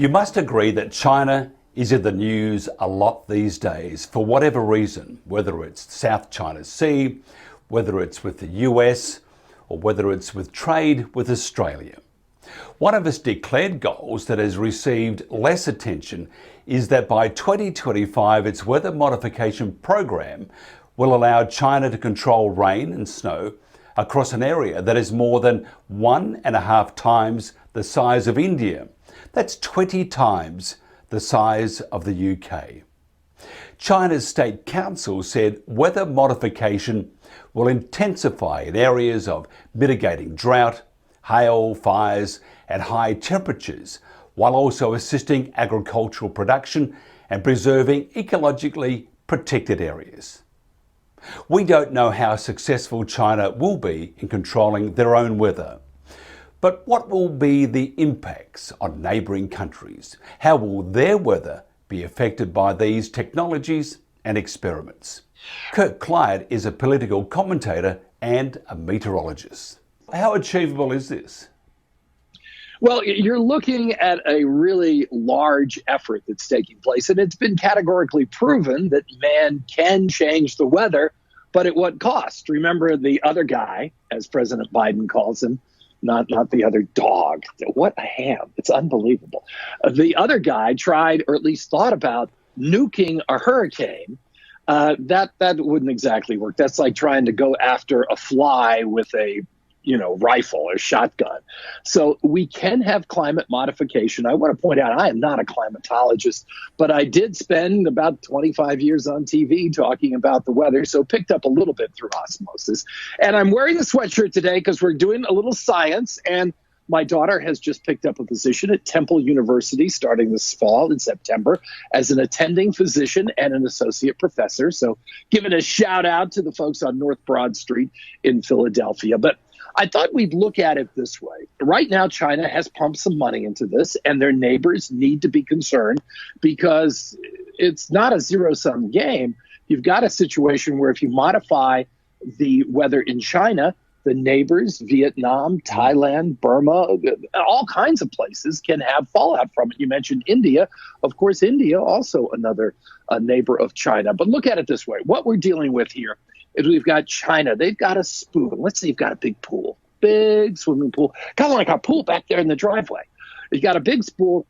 You must agree that China is in the news a lot these days for whatever reason, whether it's South China Sea, whether it's with the US, or whether it's with trade with Australia. One of its declared goals that has received less attention is that by 2025 its weather modification program will allow China to control rain and snow across an area that is more than 1.5 times the size of India. That's 20 times the size of the UK. China's State Council said weather modification will intensify in areas of mitigating drought, hail, fires and high temperatures, while also assisting agricultural production and preserving ecologically protected areas. We don't know how successful China will be in controlling their own weather. But what will be the impacts on neighbouring countries? How will their weather be affected by these technologies and experiments? Kirk Clyatt is a political commentator and a meteorologist. How achievable is this? Well, you're looking at a really large effort that's taking place, and it's been categorically proven that man can change the weather, but at what cost? Remember the other guy, as President Biden calls him, not the other dog. What a ham. It's unbelievable. The other guy tried, or at least thought about, nuking a hurricane. That wouldn't exactly work. That's like trying to go after a fly with a rifle or shotgun. So we can have climate modification. I want to point out, I am not a climatologist, but I did spend about 25 years on TV talking about the weather, so picked up a little bit through osmosis. And I'm wearing a sweatshirt today because we're doing a little science, and my daughter has just picked up a position at Temple University starting this fall in September as an attending physician and an associate professor. So giving a shout out to the folks on North Broad Street in Philadelphia. But I thought we'd look at it this way. Right now, China has pumped some money into this, and their neighbors need to be concerned because it's not a zero-sum game. You've got a situation where if you modify the weather in China, the neighbors, Vietnam, Thailand, Burma, all kinds of places can have fallout from it. You mentioned India. Of course, India, also another neighbor of China. But look at it this way. What we're dealing with here is we've got China. They've got a spoon. Let's say you've got a big pool, big swimming pool, kind of like our pool back there in the driveway. You got a big pool,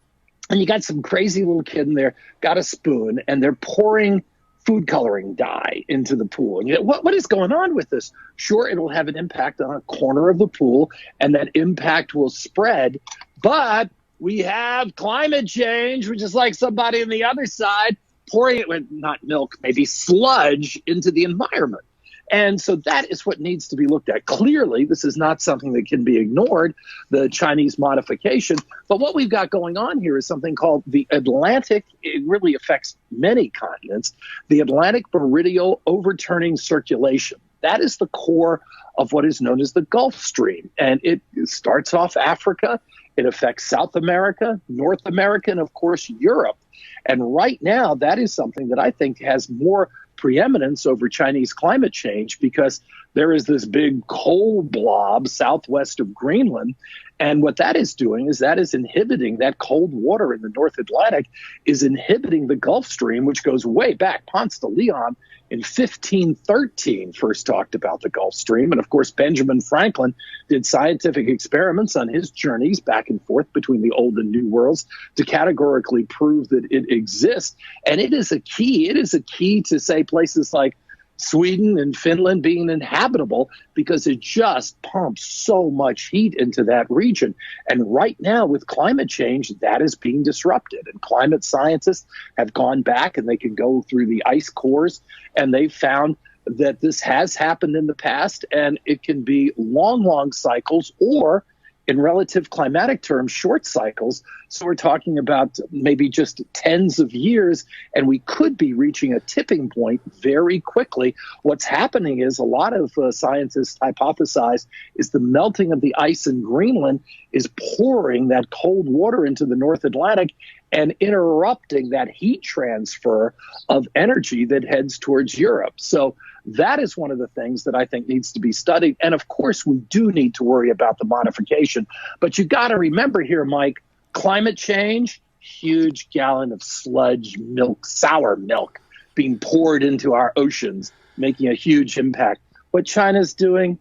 and you got some crazy little kid in there, got a spoon, and they're pouring food coloring dye into the pool. And what is going on with this? Sure, it'll have an impact on a corner of the pool, and that impact will spread. But we have climate change, which is like somebody on the other side pouring it with not milk, maybe sludge into the environment. And so that is what needs to be looked at. Clearly, this is not something that can be ignored, the Chinese modification. But what we've got going on here is something called the Atlantic. It really affects many continents. The Atlantic Meridional Overturning Circulation. That is the core of what is known as the Gulf Stream. And it starts off Africa. It affects South America, North America, and of course, Europe. And right now, that is something that I think has more preeminence over Chinese climate change because there is this big cold blob southwest of Greenland. And what that is doing is that is inhibiting that cold water in the North Atlantic is inhibiting the Gulf Stream, which goes way back. Ponce de Leon in 1513 first talked about the Gulf Stream. And of course, Benjamin Franklin did scientific experiments on his journeys back and forth between the old and new worlds to categorically prove that it exists. And it is a key. It is a key to, say, places like Sweden and Finland being inhabitable because it just pumps so much heat into that region. And right now with climate change, that is being disrupted. And climate scientists have gone back and they can go through the ice cores and they've found that this has happened in the past and it can be long, long cycles or in relative climatic terms, short cycles. So we're talking about maybe just tens of years, and we could be reaching a tipping point very quickly. What's happening is a lot of scientists hypothesize is the melting of the ice in Greenland is pouring that cold water into the North Atlantic and interrupting that heat transfer of energy that heads towards Europe. So that is one of the things that I think needs to be studied. And of course, we do need to worry about the modification. But you got to remember here, Mike, climate change, huge gallon of sludge milk, sour milk, being poured into our oceans, making a huge impact. What China's doing,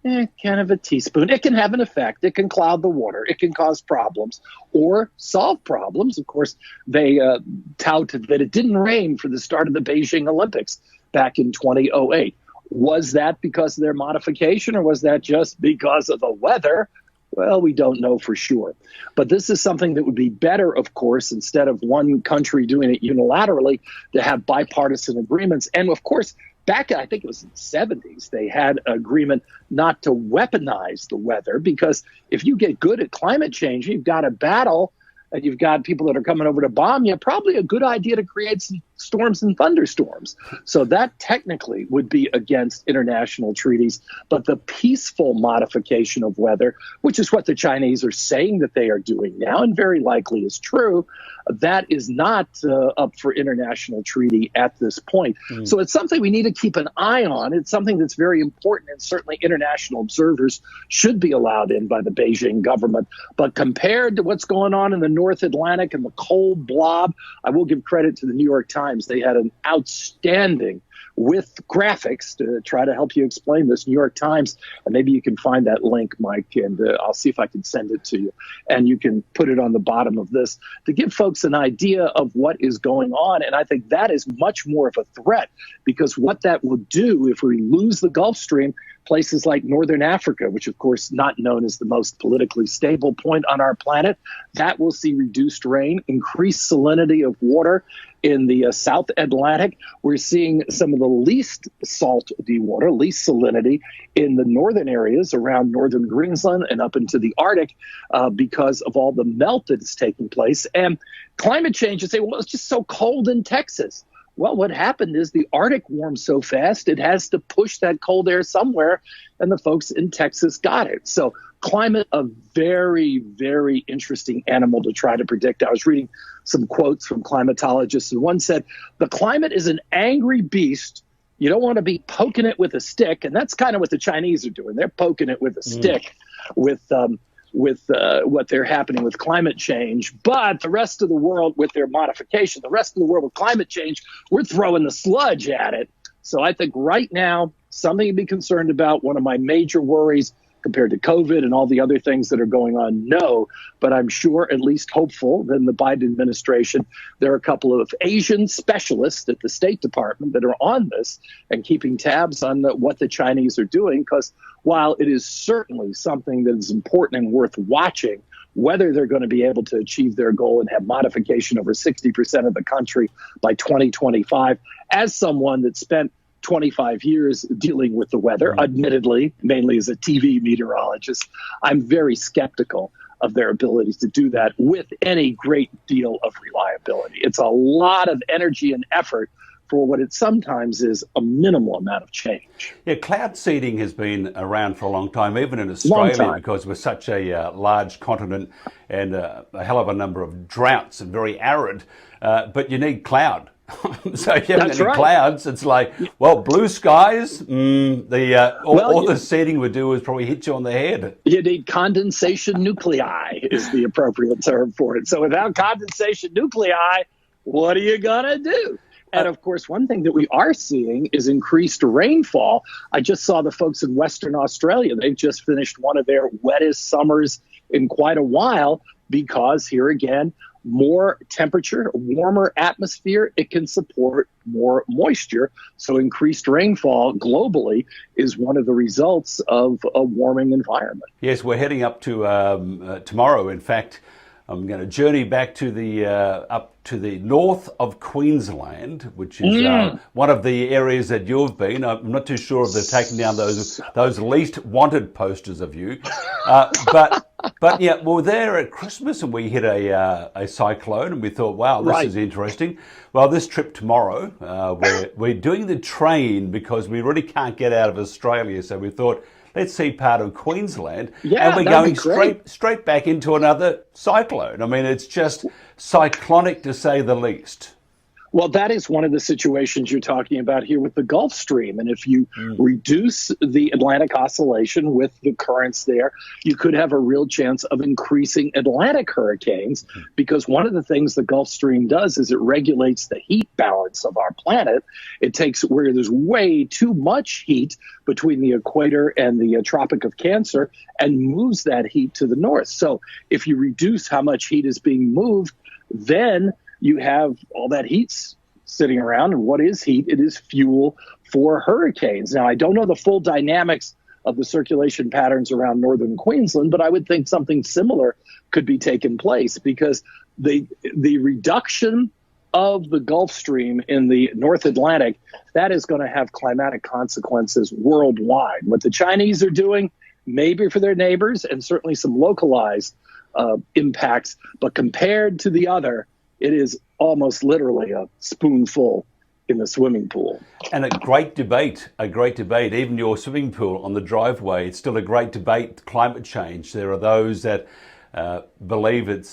kind of a teaspoon. It can have an effect. It can cloud the water. It can cause problems or solve problems. Of course, they tout that it didn't rain for the start of the Beijing Olympics back in 2008. Was that because of their modification, or was that just because of the weather? Well, we don't know for sure. But this is something that would be better, of course, instead of one country doing it unilaterally, to have bipartisan agreements. And of course, back, I think it was in the 70s, they had an agreement not to weaponize the weather, because if you get good at climate change, you've got a battle and you've got people that are coming over to bomb you, probably a good idea to create some storms and thunderstorms. So that technically would be against international treaties. But the peaceful modification of weather, which is what the Chinese are saying that they are doing now, and very likely is true, that is not up for international treaty at this point. So it's something we need to keep an eye on. It's something that's very important, and certainly international observers should be allowed in by the Beijing government. But compared to what's going on in the North Atlantic and the cold blob, I will give credit to the New York Times. They had an outstanding, with graphics to try to help you explain this, New York Times, and maybe you can find that link, Mike, and I'll see if I can send it to you, and you can put it on the bottom of this to give folks an idea of what is going on. And I think that is much more of a threat, because what that will do if we lose the Gulf Stream, places like Northern Africa, which of course not known as the most politically stable point on our planet, that will see reduced rain, increased salinity of water. In the South Atlantic, we're seeing some of the least salty water, least salinity in the northern areas around northern Greenland and up into the Arctic because of all the melt that is taking place. And climate change, you say, well, it's just so cold in Texas. Well, what happened is the Arctic warmed so fast, it has to push that cold air somewhere, and the folks in Texas got it. So climate, a very, very interesting animal to try to predict. I was reading some quotes from climatologists, and one said, the climate is an angry beast. You don't want to be poking it with a stick, and that's kind of what the Chinese are doing. They're poking it with a stick with what they're happening with climate change. But the rest of the world with their modification, the rest of the world with climate change, we're throwing the sludge at it. So I think right now, something to be concerned about. One of my major worries compared to COVID and all the other things that are going on, no. But I'm sure, at least hopeful, that in the Biden administration, there are a couple of Asian specialists at the State Department that are on this and keeping tabs on what the Chinese are doing. Because while it is certainly something that is important and worth watching, whether they're going to be able to achieve their goal and have modification over 60% of the country by 2025, as someone that spent 25 years dealing with the weather, admittedly, mainly as a TV meteorologist, I'm very skeptical of their ability to do that with any great deal of reliability. It's a lot of energy and effort for what it sometimes is a minimal amount of change. Yeah, cloud seeding has been around for a long time, even in Australia, because we're such a large continent and a hell of a number of droughts and very arid, but you need cloud. So if you haven't got any clouds, it's like, well, blue skies, all the seeding would do is probably hit you on the head. You need condensation nuclei is the appropriate term for it. So without condensation nuclei, what are you going to do? And of course, one thing that we are seeing is increased rainfall. I just saw the folks in Western Australia. They've just finished one of their wettest summers in quite a while because here again, more temperature, warmer atmosphere, it can support more moisture. So increased rainfall globally is one of the results of a warming environment. Yes, we're heading up to tomorrow. In fact, I'm going to journey back to the up to the north of Queensland, which is one of the areas that you've been. I'm not too sure if they've taken down those least wanted posters of you, but yeah, we were there at Christmas and we hit a cyclone, and we thought, wow, this is interesting. Well, this trip tomorrow, we're doing the train because we really can't get out of Australia, so we thought, let's see part of Queensland, and we're going straight back into another cyclone. I mean, it's just cyclonic to say the least. Well, that is one of the situations you're talking about here with the Gulf Stream. And if you reduce the Atlantic oscillation with the currents there, you could have a real chance of increasing Atlantic hurricanes, because one of the things the Gulf Stream does is it regulates the heat balance of our planet. It takes where there's way too much heat between the equator and the Tropic of Cancer and moves that heat to the north. So if you reduce how much heat is being moved, then you have all that heat sitting around. And what is heat? It is fuel for hurricanes. Now, I don't know the full dynamics of the circulation patterns around northern Queensland, but I would think something similar could be taking place, because the reduction of the Gulf Stream in the North Atlantic, that is going to have climatic consequences worldwide. What the Chinese are doing, maybe for their neighbors, and certainly some localized impacts, but compared to the other, it is almost literally a spoonful in the swimming pool. And a great debate. Even your swimming pool on the driveway, it's still a great debate, climate change. There are those that believe it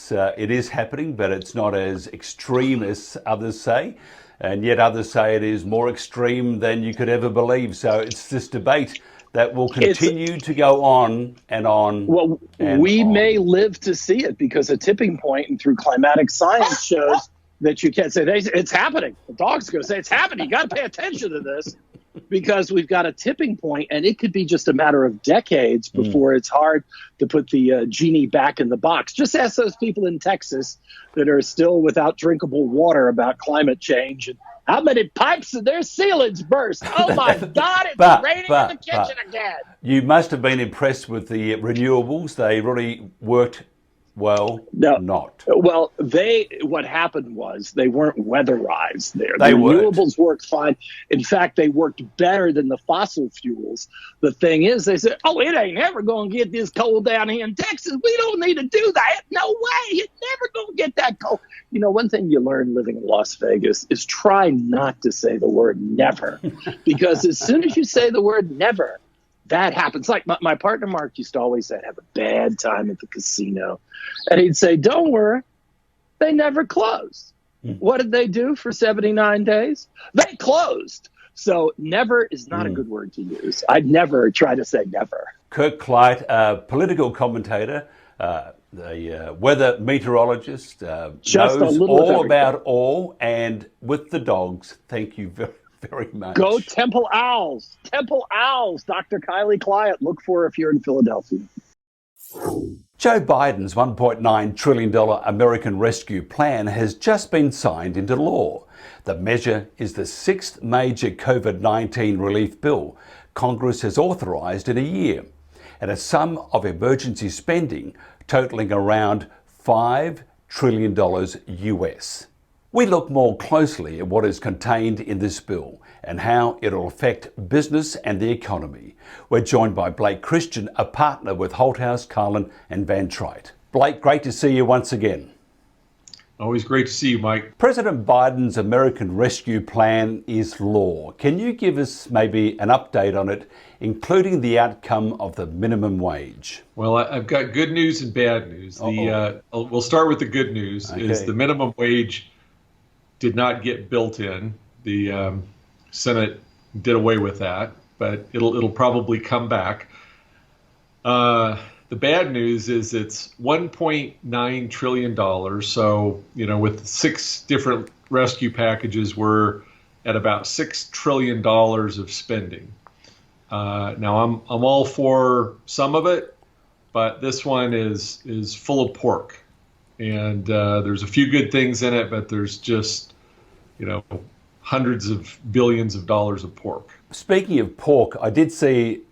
is happening, but it's not as extreme as others say. And yet others say it is more extreme than you could ever believe. So it's this debate that will continue to go on and on. Well, we may live to see it, because a tipping point and through climatic science shows that you can't say it's happening. The dog's going to say it's happening. You got to pay attention to this, because we've got a tipping point, and it could be just a matter of decades before it's hard to put the genie back in the box. Just ask those people in Texas that are still without drinkable water about climate change, and how many pipes of their ceilings burst. Oh my God, it's raining in the kitchen again. You must have been impressed with the renewables. They really worked well. No, not. Well, what happened was they weren't weatherized there. The renewables worked fine. In fact, they worked better than the fossil fuels. The thing is, they said, oh, it ain't ever going to get this cold down here in Texas. We don't need to do that. No way. It's never going to get that cold. You know, one thing you learn living in Las Vegas is try not to say the word never, because as soon as you say the word never, that happens. Like my partner Mark used to always say, have a bad time at the casino. And he'd say, don't worry, they never closed. What did they do for 79 days? They closed. So never is not a good word to use. I'd never try to say never. Kirk Clyatt, a political commentator, the weather meteorologist, knows all about all, and with the dogs. Thank you very much. Go Temple Owls. Temple Owls. Dr. Kirk Clyatt. Look for her if you're in Philadelphia. Joe Biden's $1.9 trillion American Rescue Plan has just been signed into law. The measure is the sixth major COVID-19 relief bill Congress has authorized in a year, and a sum of emergency spending totaling around $5 trillion US. We look more closely at what is contained in this bill and how it will affect business and the economy. We're joined by Blake Christian, a partner with Holthouse, Carlin and Van Trite. Blake, great to see you once again. Always great to see you, Mike. President Biden's American Rescue Plan is law. Can you give us maybe an update on it, including the outcome of the minimum wage? Well, I've got good news and bad news. We'll start with the good news. Okay. Is the minimum wage did not get built in. The Senate did away with that, but it'll probably come back. The bad news is it's $1.9 trillion. So, you know, with 6 different rescue packages, we're at about $6 trillion of spending. Now, I'm all for some of it, but this one is full of pork. And there's a few good things in it, but there's just, you know, hundreds of billions of dollars of pork. Speaking of pork, I did see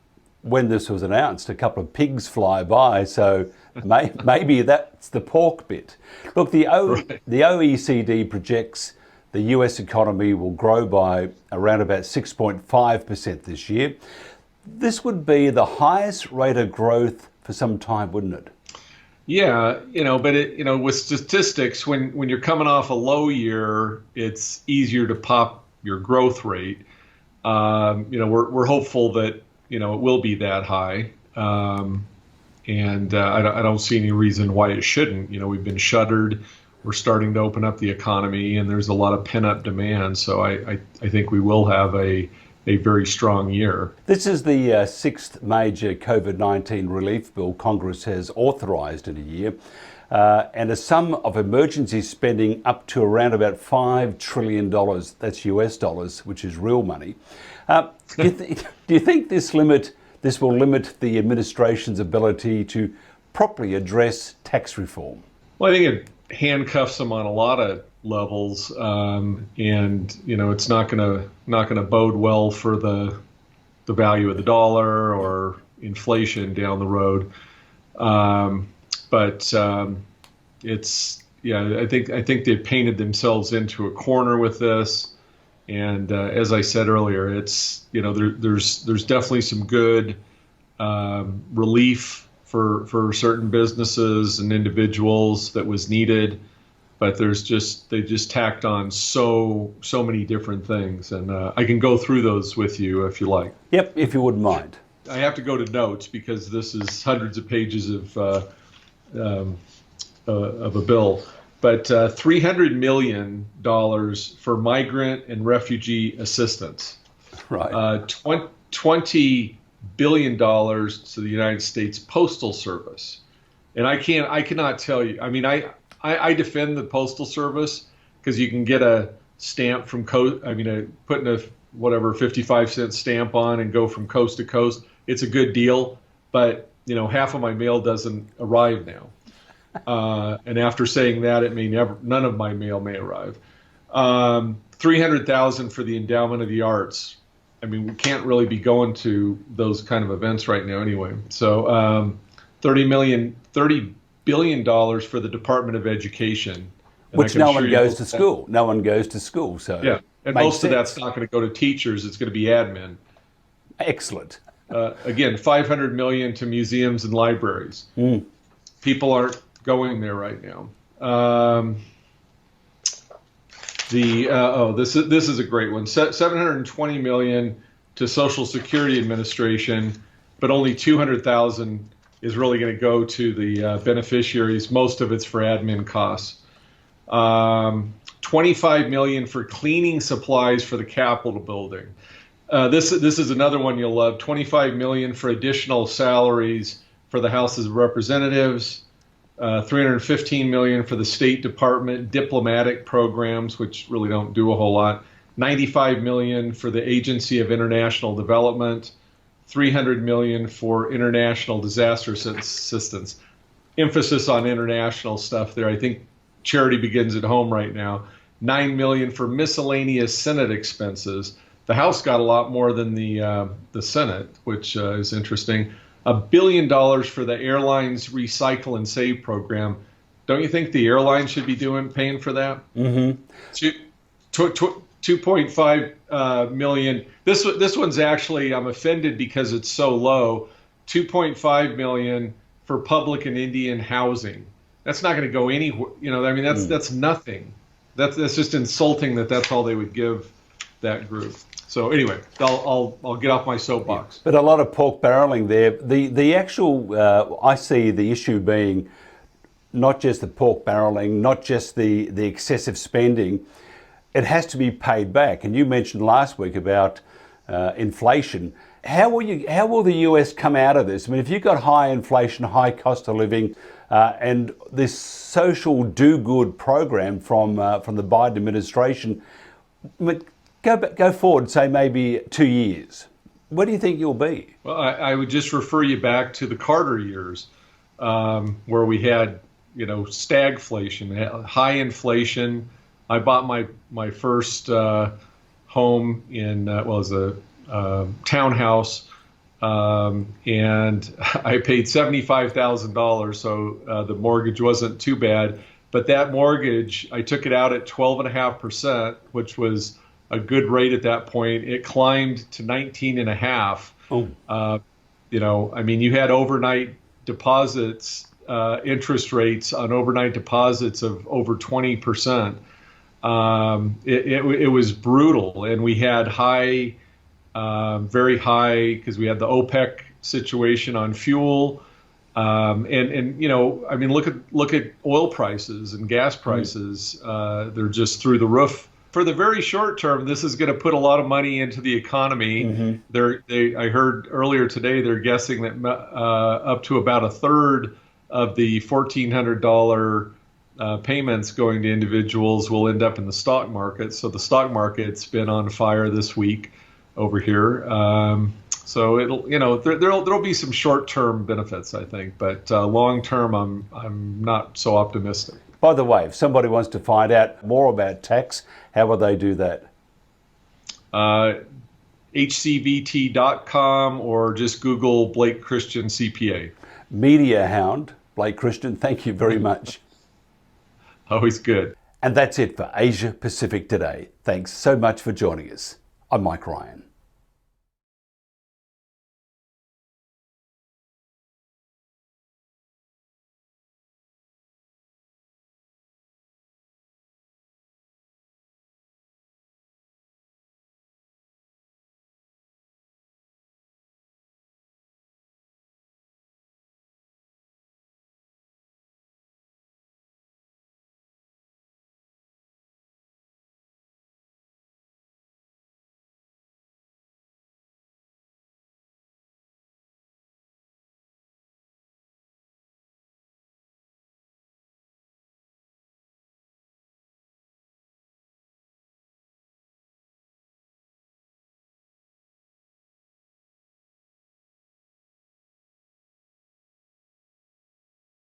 when this was announced, a couple of pigs fly by, so maybe that's the pork bit. Look, the OECD projects the US economy will grow by around about 6.5% this year. This would be the highest rate of growth for some time, wouldn't it? Yeah, you know, but with statistics, when you're coming off a low year, it's easier to pop your growth rate. We're hopeful that it will be that high, and I don't see any reason why it shouldn't. We've been shuttered, We're starting to open up the economy, and there's a lot of pent-up demand. So I think we will have a very strong year. This is the sixth major COVID-19 relief bill Congress has authorised in a year, and a sum of emergency spending up to around about $5 trillion. That's US dollars, which is real money. Do you think this will limit the administration's ability to properly address tax reform? Well, I think it handcuffs them on a lot of levels, and it's not going to bode well for the value of the dollar or inflation down the road. But I think they've painted themselves into a corner with this. And as I said earlier, it's there's definitely some good relief for certain businesses and individuals that was needed, but they just tacked on so many different things, and I can go through those with you if you like. Yep, if you wouldn't mind. I have to go to notes because this is hundreds of pages of a bill, but $300 million for migrant and refugee assistance. Right. $20 billion to the United States Postal Service, and I cannot tell you. I mean, I defend the Postal Service because you can get a stamp from putting a 55-cent stamp on and go from coast to coast. It's a good deal, but half of my mail doesn't arrive now. And after saying that, none of my mail may arrive. $300,000 for the Endowment of the Arts. I mean, we can't really be going to those kind of events right now anyway. So $30 billion for the Department of Education. Which no one goes to school. No one goes to school. So yeah, and most of that's not going to go to teachers. It's going to be admin. Excellent. Again, $500 million to museums and libraries. People aren't going there right now. This is a great one. $720 million to Social Security Administration, but only $200,000 is really going to go to the beneficiaries. Most of it's for admin costs. $25 million for cleaning supplies for the Capitol building. This is another one you'll love. $25 million for additional salaries for the House of Representatives. $315 million for the State Department diplomatic programs, which really don't do a whole lot. $95 million for the Agency of International Development. $300 million for international disaster assistance. Emphasis on international stuff there. I think charity begins at home right now. $9 million for miscellaneous Senate expenses. The House got a lot more than the Senate, which is interesting. $1 billion for the airlines recycle and save program. Don't you think the airlines should be paying for that? Mm-hmm. 2.5 million. This one's actually, I'm offended because it's so low. 2.5 million for public and Indian housing. That's not going to go anywhere. That's nothing. That's just insulting that's all they would give that group. So anyway, I'll get off my soapbox. But a lot of pork barreling there. The actual I see the issue being not just the pork barreling, not just the excessive spending. It has to be paid back. And you mentioned last week about inflation. How will the US come out of this? I mean, if you've got high inflation, high cost of living, and this social do-good program from the Biden administration. Go forward, say maybe 2 years. Where do you think you'll be? Well, I would just refer you back to the Carter years, where we had, stagflation, high inflation. I bought my first home in as a townhouse, and I paid $75,000, so the mortgage wasn't too bad. But that mortgage, I took it out at 12.5%, which was a good rate at that point. It climbed to 19.5. You had overnight deposits, interest rates on overnight deposits of over 20%. It was brutal, and we had very high, because we had the OPEC situation on fuel. And I mean, look at oil prices and gas prices. They're just through the roof. For the very short term, this is going to put a lot of money into the economy. I heard earlier today they're guessing that up to about a third of the $1,400 payments going to individuals will end up in the stock market. So the stock market's been on fire this week over here. So there'll be some short-term benefits, I think, but long-term, I'm not so optimistic. By the way, if somebody wants to find out more about tax, how will they do that? HCVT.com or just Google Blake Christian CPA. Media hound, Blake Christian, thank you very much. Always good. And that's it for Asia Pacific Today. Thanks so much for joining us. I'm Mike Ryan.